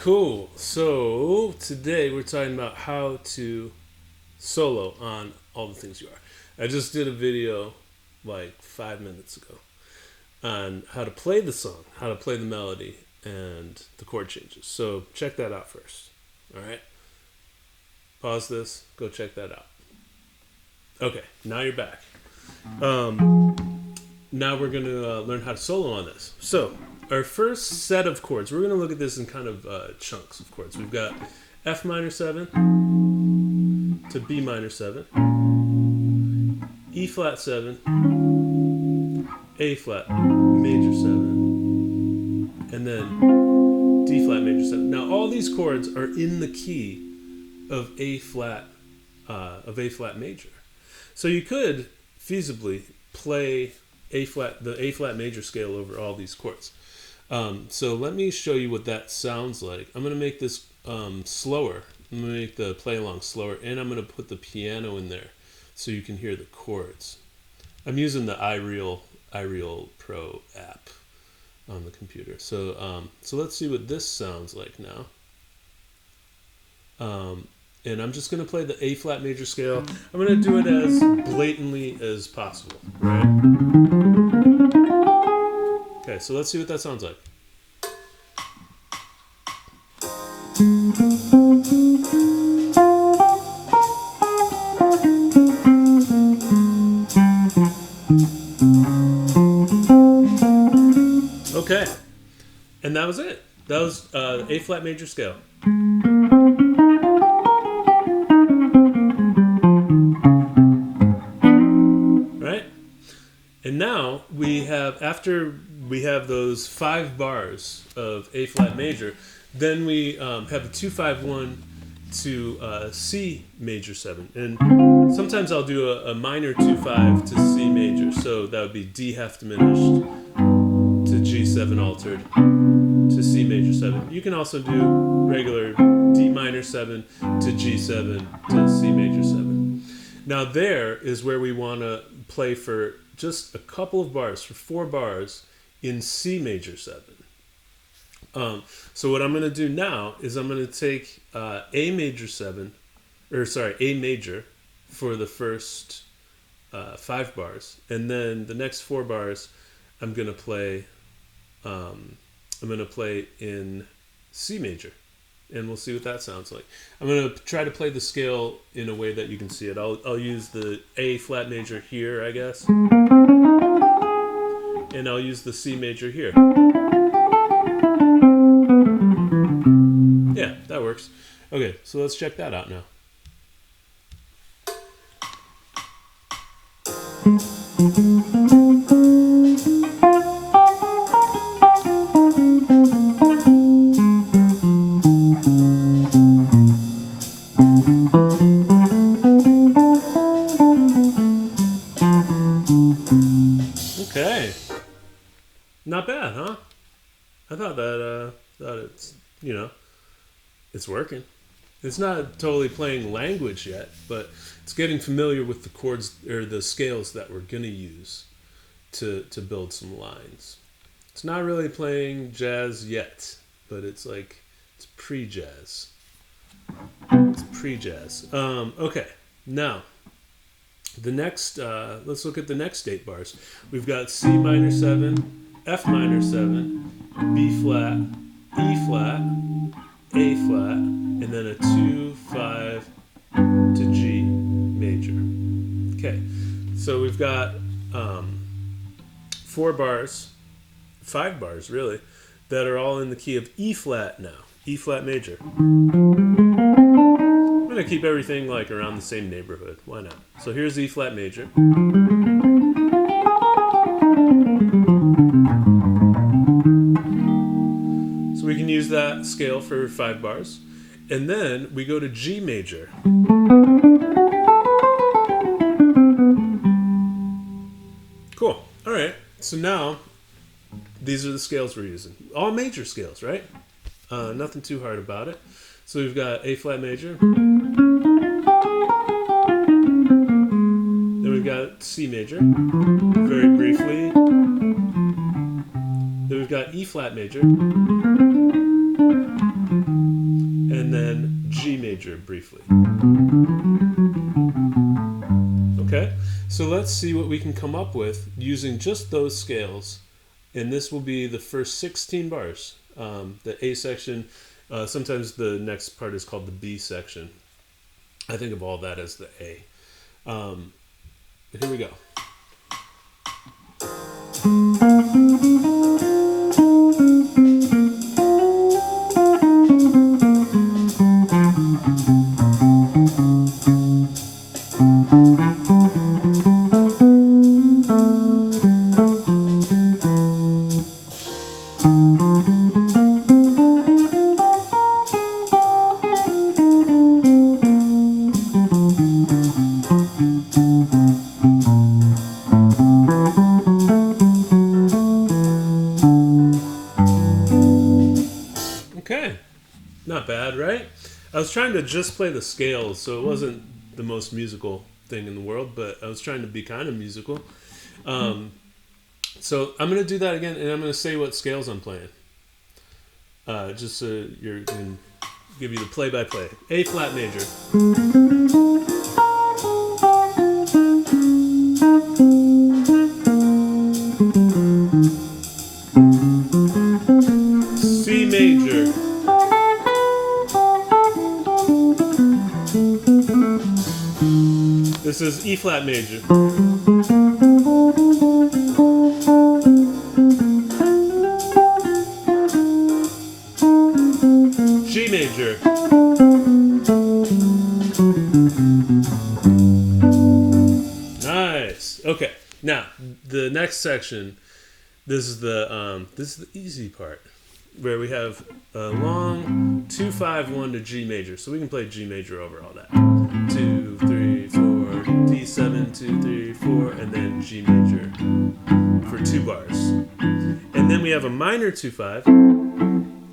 cool. So today we're talking about how to solo on All the Things You Are. I just did a video like 5 minutes ago on how to play the song, how to play the melody, and the chord changes. So check that out first. All right? Pause this. Go check that out. Okay, now you're back. Now we're going to learn how to solo on this. So our first set of chords, we're going to look at this in kind of chunks of chords. We've got F minor 7 to B minor 7, E flat 7, A flat major 7, and then D flat major 7. Now all these chords are in the key of A flat major. So you could feasibly play the A flat major scale over all these chords. So let me show you what that sounds like. I'm going to make this slower. I'm going to make the play along slower, and I'm going to put the piano in there so you can hear the chords. I'm using the iReal Pro app on the computer. So let's see what this sounds like now. And I'm just going to play the A flat major scale. I'm going to do it as blatantly as possible, right? Okay, so let's see what that sounds like. Okay, and that was it. That was A flat major scale. Right? And now we have, after we have those 5 bars of A flat major, then we have a 2-5-1 to C major 7. And sometimes I'll do a minor 2-5 to C major. So that would be D half diminished to G7 altered to C major 7. You can also do regular D minor 7 to G7 to C major 7. Now there is where we want to play for just a couple of bars, for 4 bars in C major 7. So what I'm going to do now is I'm going to take A major for the first 5 bars, and then the next 4 bars I'm going to play in C major, and we'll see what that sounds like. I'm going to try to play the scale in a way that you can see it. I'll use the A flat major here, I guess, and I'll use the C major here. Yeah, that works. Okay, so let's check that out now. Okay. Not bad, huh? I thought it's, it's working. It's not totally playing language yet, but it's getting familiar with the chords or the scales that we're going to use to build some lines. It's not really playing jazz yet, but it's pre-jazz. It's pre-jazz. Okay, now the next, let's look at the next 8 bars. We've got C minor 7, F minor 7, B flat, E flat, A flat, and then a 2-5 to G major. Okay, so we've got 5 bars really, that are all in the key of E flat now, E flat major. I'm going to keep everything like around the same neighborhood. Why not? So here's E flat major. So we can use that scale for 5 bars. And then we go to G major. Cool. All right. So now these are the scales we're using. All major scales, right? Nothing too hard about it. So we've got A flat major. Then we've got C major, very briefly. Then we've got E flat major. G major briefly. Okay, so let's see what we can come up with using just those scales. And this will be the first 16 bars. The A section, sometimes the next part is called the B section. I think of all that as the A. But here we go. Okay, not bad, right? I was trying to just play the scales, so it wasn't the most musical thing in the world, but I was trying to be kind of musical. So I'm going to do that again, and I'm going to say what scales I'm playing. Just so you can give you the play-by-play. A flat major. C major. This is E flat major. G major. Nice. Okay. Now the next section. This is the easy part, where we have a long 2-5-1 to G major. So we can play G major over all that. 2, 3, 4, D7, 2, 3, 4, and then G major for 2 bars. And then we have a minor 2-5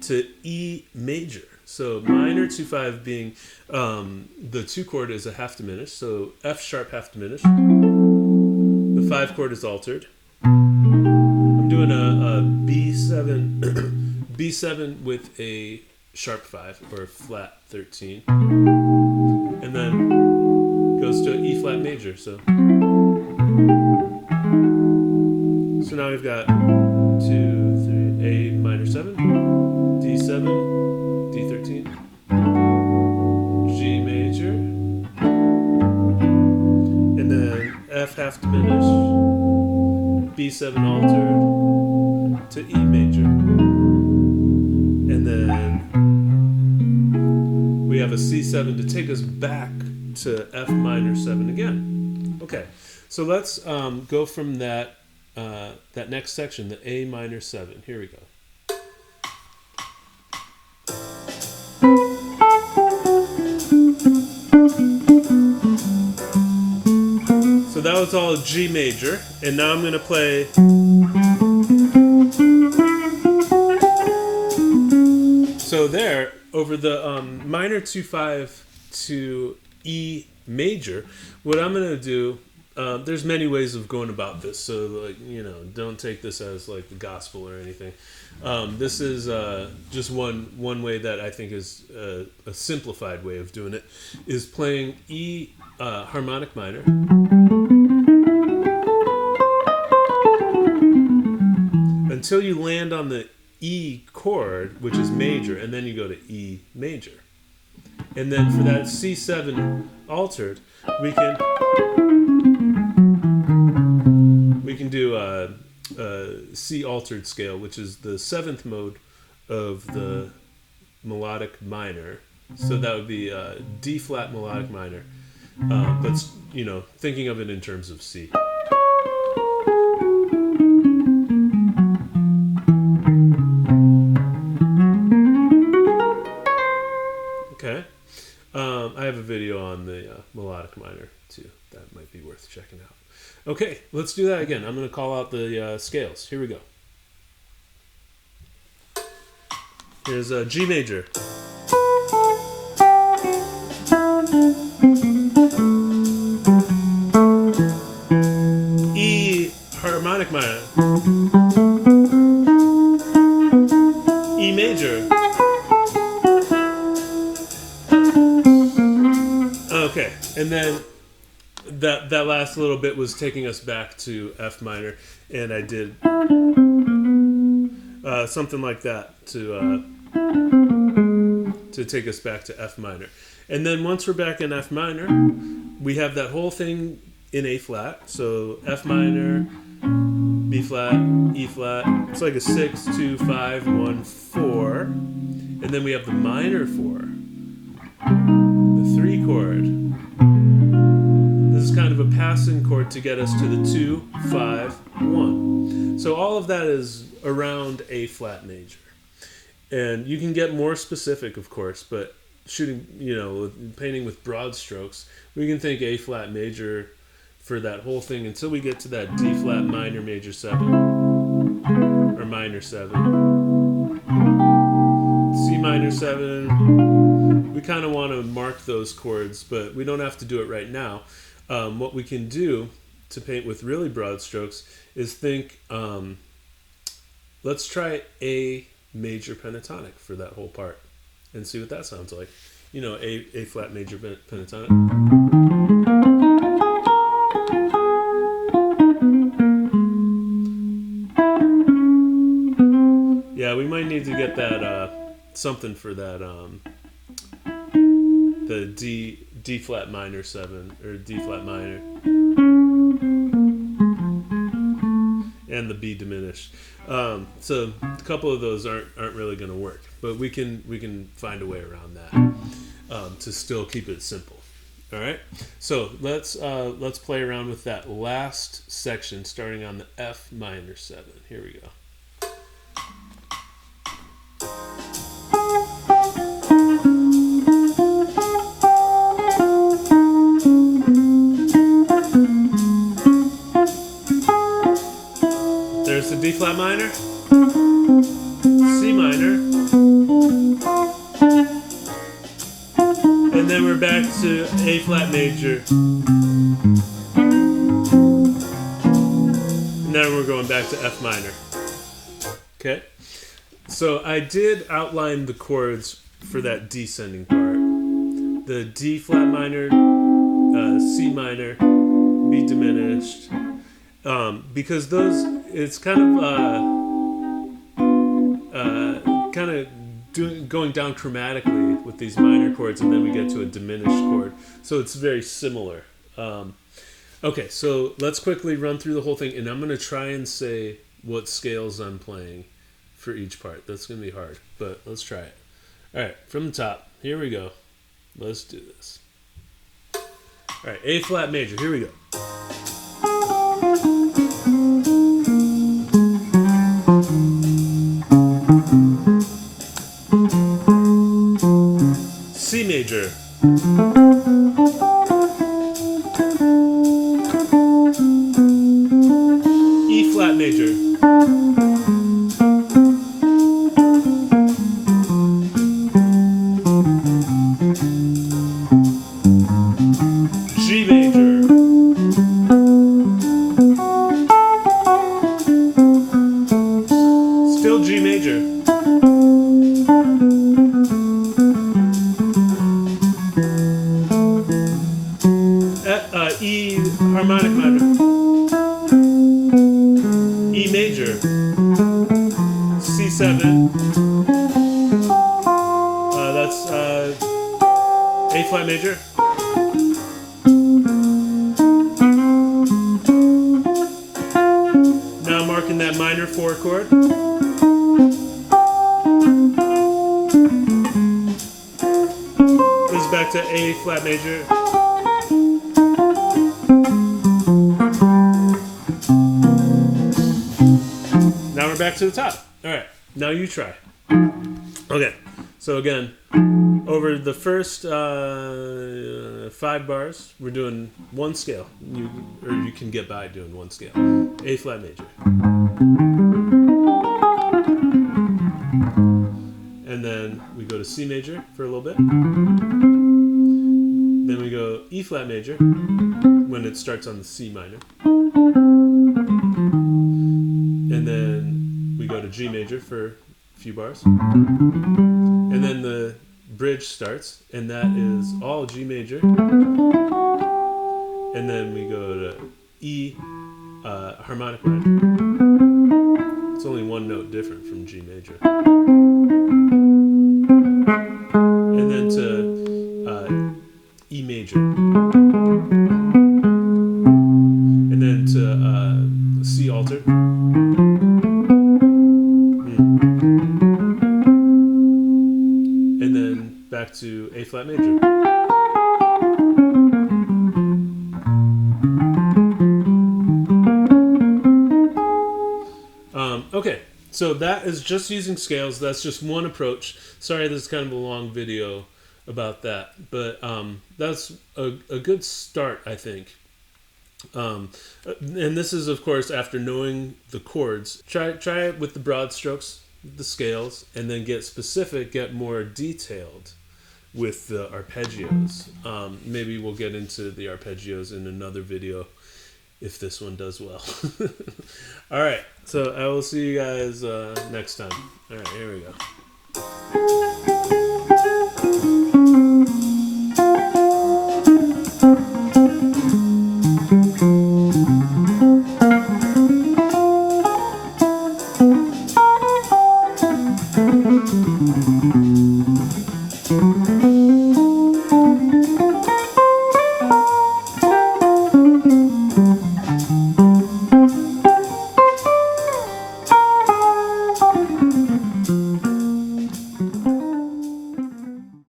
to E major. So minor 2-5 being the 2 chord is a half diminished, so F sharp half diminished. The 5 chord is altered. I'm doing a B7 B7 with a sharp 5 or flat 13, and then goes to E flat major. So now we've got 2, 3, A minor 7, D7, D13, G major, and then F half diminished, B7 altered to E major, and then we have a C7 to take us back to F minor 7 again. Okay, so let's go from that next section, the A minor 7. Here we go. So that was all G major, and now I'm going to play so there over the minor 2-5 to E major. What I'm going to do, there's many ways of going about this, so like, you know, don't take this as like the gospel or anything. This is just one way that I think is a simplified way of doing it, is playing E harmonic minor, until you land on the E chord, which is major, and then you go to E major. And then for that C7 altered, we can do a C altered scale, which is the 7th mode of the melodic minor. So that would be D flat melodic minor, but you know, thinking of it in terms of C. Okay, I have a video on the melodic minor too. That might be worth checking out. Okay, let's do that again. I'm going to call out the scales. Here we go. Here's G major. E harmonic minor. E major. And then that last little bit was taking us back to F minor, and I did something like that to take us back to F minor. And then once we're back in F minor, we have that whole thing in A flat. So F minor, B flat, E flat. It's like a 6, 2, 5, 1, 4. And then we have the minor 4, the 3 chord. This is kind of a passing chord to get us to the 2, 5, 1. So all of that is around A flat major. And you can get more specific, of course, but painting with broad strokes, we can think A flat major for that whole thing until we get to that D flat minor major 7 or minor 7, C minor 7. We kind of want to mark those chords, but we don't have to do it right now. What we can do to paint with really broad strokes is think, let's try A major pentatonic for that whole part and see what that sounds like. A flat major pentatonic. Yeah, we might need to get that something for that the D flat minor 7 or D flat minor and the B diminished. So a couple of those aren't really going to work, but we can find a way around that to still keep it simple. All right, so let's play around with that last section, starting on the F minor 7. Here we go. There's the D flat minor, C minor, and then we're back to A flat major. And then we're going back to F minor. Okay? So I did outline the chords for that descending part. The D flat minor, C minor, B diminished. Because those, it's kind of going down chromatically with these minor chords, and then we get to a diminished chord. So it's very similar. Okay, so let's quickly run through the whole thing, and I'm going to try and say what scales I'm playing for each part. That's going to be hard, but let's try it. All right, from the top, here we go. Let's do this. All right, A flat major, here we go. C major. E flat major. G major. Still G major. E harmonic minor, E major, C7, that's A flat major, now I'm marking that minor 4 chord, this is back to A flat major. Now we're back to the top. All right, now you try. Okay, so again, over the first 5 bars, we're doing one scale. You can get by doing one scale. A flat major. And then we go to C major for a little bit. Then we go E flat major when it starts on the C minor. And then we go to G major for a few bars. And then the bridge starts, and that is all G major. and then we go to E harmonic minor. It's only one note different from G major. And then to E major. And then to C alter. And then back to A flat major. Okay, so that is just using scales. That's just one approach. Sorry, this is kind of a long video about that, but that's a good start, I think. And this is, of course, after knowing the chords. Try it with the broad strokes, the scales, and then get specific, get more detailed with the arpeggios. Maybe we'll get into the arpeggios in another video if this one does well. All right, so I will see you guys next time. All right, here we go.